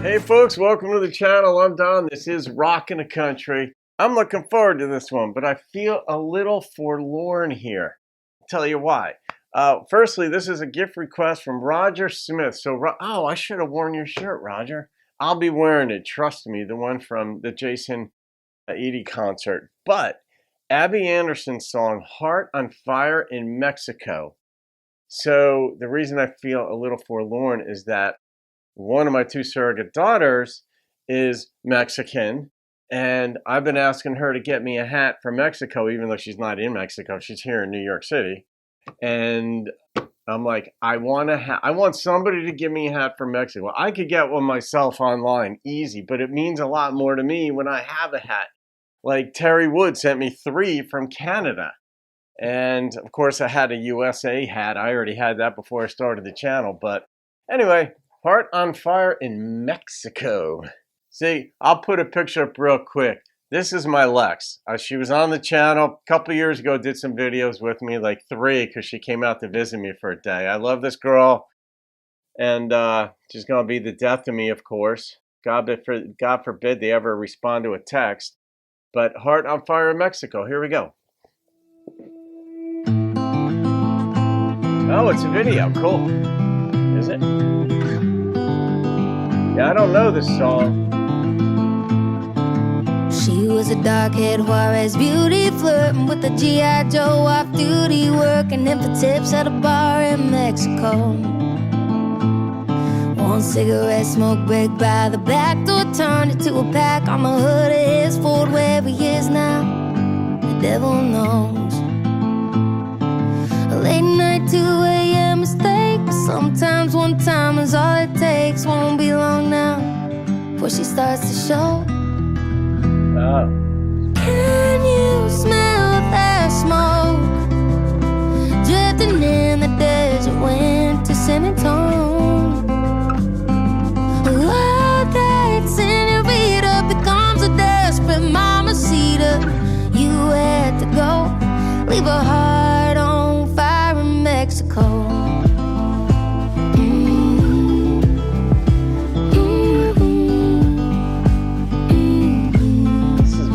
Hey folks, welcome to the channel. I'm Don. This is Rockin' the Country. I'm looking forward to this one, but I feel a little forlorn here. I'll tell you why. Firstly, this is a gift request from Roger Smith. So, I should have worn your shirt, Roger. I'll be wearing it, trust me, the one from the Jason Eady concert. But Abby Anderson's song, Heart on Fire in Mexico. So the reason I feel a little forlorn is that one of my two surrogate daughters is Mexican, and I've been asking her to get me a hat from Mexico, even though she's not in Mexico. She's here in New York City. And I'm like, I want somebody to give me a hat from Mexico. I could get one myself online, easy, but it means a lot more to me when I have a hat. Like Terry Wood sent me 3 from Canada. And of course I had a USA hat. I already had that before I started the channel. But anyway, Heart on Fire in Mexico. See, I'll put a picture up real quick. This is my Lex. She was on the channel a couple years ago, did some videos with me, like 3, because she came out to visit me for a day. I love this girl, and she's going to be the death of me, of course. God forbid they ever respond to a text. But Heart on Fire in Mexico. Here we go. Oh, it's a video. Cool. Is it? Yeah, I don't know this song. She was a dark-haired Juarez beauty, flirting with the G.I. Joe off-duty, working in for tips at a bar in Mexico. One cigarette smoke break by the back door, turned it to a pack on the hood of his Ford, where he is now, the devil knows. A late night 2 a.m. mistake, but sometimes one time is all it takes. Won't be long now before she starts to show. Oh. Can you smell that smoke drifting in the desert wind to San Antonio? Oh, that senorita becomes a desperate mamacita. You had to go, leave her heart on fire in Mexico.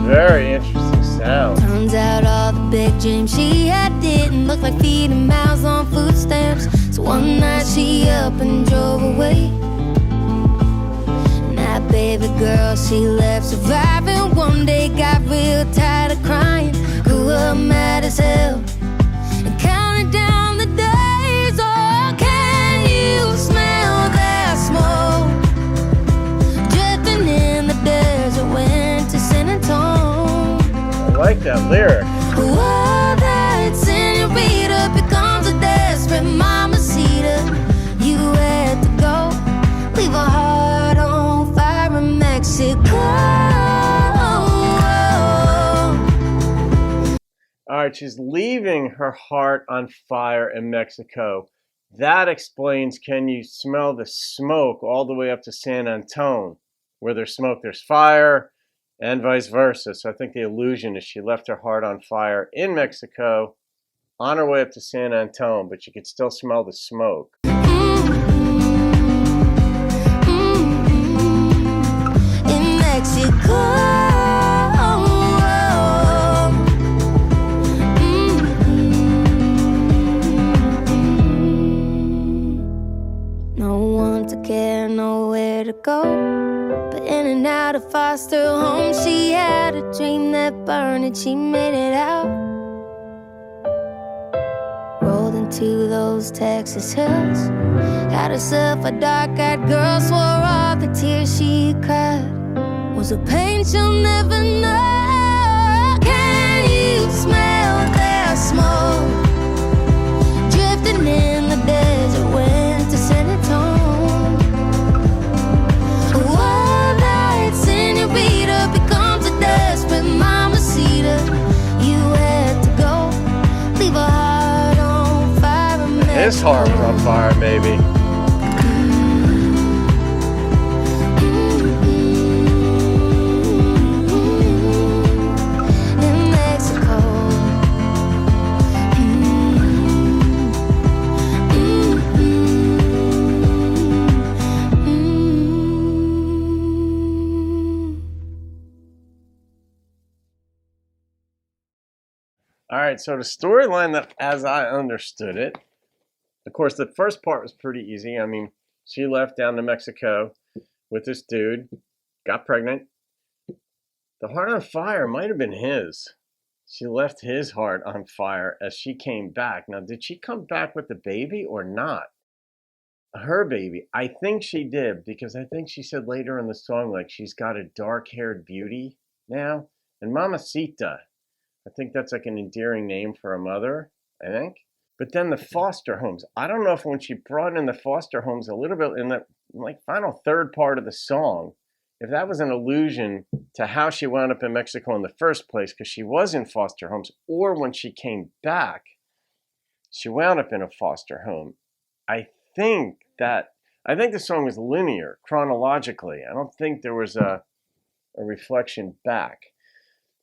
Very interesting sound. Turns out all the big dreams she had didn't look like feeding mouths on food stamps. So one night she up and drove away. And that baby girl she left surviving. One day got real tired of crying, grew up mad as hell, and counted down the days. Oh, can you smell that smoke drifting in the desert wind to San Antonio? I like that lyric. Oh, that senorita becomes a desperate mamacita. You had to go, leave her heart on fire in Mexico. Alright, she's leaving her heart on fire in Mexico. That explains, can you smell the smoke all the way up to San Antonio? Where there's smoke, there's fire, and vice versa. So I think the illusion is she left her heart on fire in Mexico on her way up to San Antonio, but you could still smell the smoke. In Mexico. No one to care, nowhere to go, but in and out of foster home. She had a dream that burned and she made it out. Rolled into those Texas hills, got herself a dark-eyed girl. Swore all the tears she cried was a pain she'll never know. Can you smell that smoke drifting in the desert wind to San Antonio? Oh, that senorita becomes a desperate mamacita. You had to go, leave her heart on fire. His heart was on fire, maybe. In Mexico. right, so the storyline that, as I understood it, of course, the first part was pretty easy. I mean, she left down to Mexico with this dude, got pregnant. The heart on fire might have been his. She left his heart on fire as she came back. Now, did she come back with the baby or not? Her baby. I think she did, because I think she said later in the song, like, she's got a dark-haired beauty now. And Mamacita. I think that's like an endearing name for a mother, I think. But then the foster homes. I don't know if when she brought in the foster homes a little bit in the like final third part of the song, if that was an allusion to how she wound up in Mexico in the first place, because she was in foster homes, or when she came back, she wound up in a foster home. I think the song was linear, chronologically. I don't think there was a reflection back.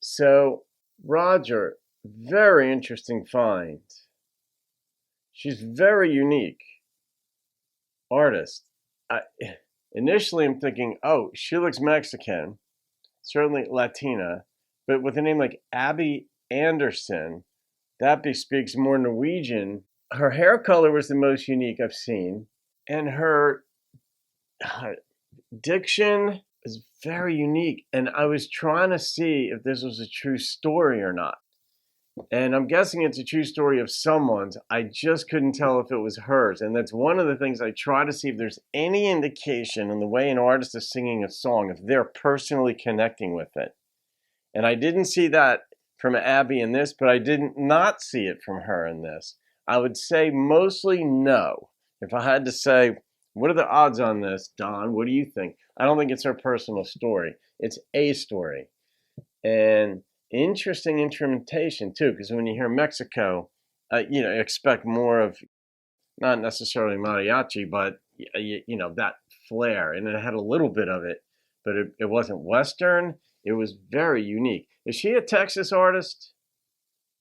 So, Roger, very interesting find. She's very unique artist. Initially, I'm thinking, oh, she looks Mexican, certainly Latina, but with a name like Abby Anderson, that bespeaks more Norwegian. Her hair color was the most unique I've seen, and her diction is very unique. And I was trying to see if this was a true story or not. And I'm guessing it's a true story of someone's. I just couldn't tell if it was hers. And that's one of the things I try to see if there's any indication in the way an artist is singing a song, if they're personally connecting with it. And I didn't see that from Abby in this, but I did not see it from her in this. I would say mostly no. If I had to say, what are the odds on this, Don? What do you think? I don't think it's her personal story. It's a story. And interesting instrumentation too, because when you hear Mexico, expect more of, not necessarily mariachi, but that flair, and it had a little bit of it, but it wasn't Western. It was very unique. Is she a Texas artist,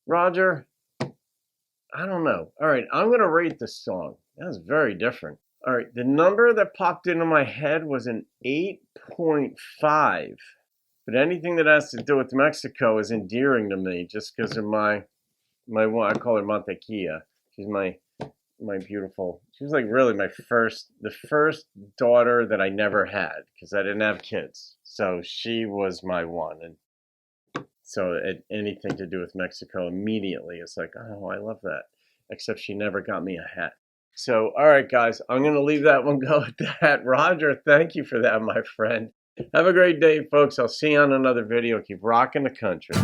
Roger? I don't know. All right, I'm gonna rate this song. That was very different. All right, the number that popped into my head was an 8.5. But anything that has to do with Mexico is endearing to me, just because of my I call her Mantequilla. She's my beautiful. She was like really the first daughter that I never had, because I didn't have kids. So she was my one, and so anything to do with Mexico immediately, it's like, oh, I love that. Except she never got me a hat. So all right, guys, I'm gonna leave that one go at that. Roger, thank you for that, my friend. Have a great day, folks. I'll see you on another video. Keep rocking the country.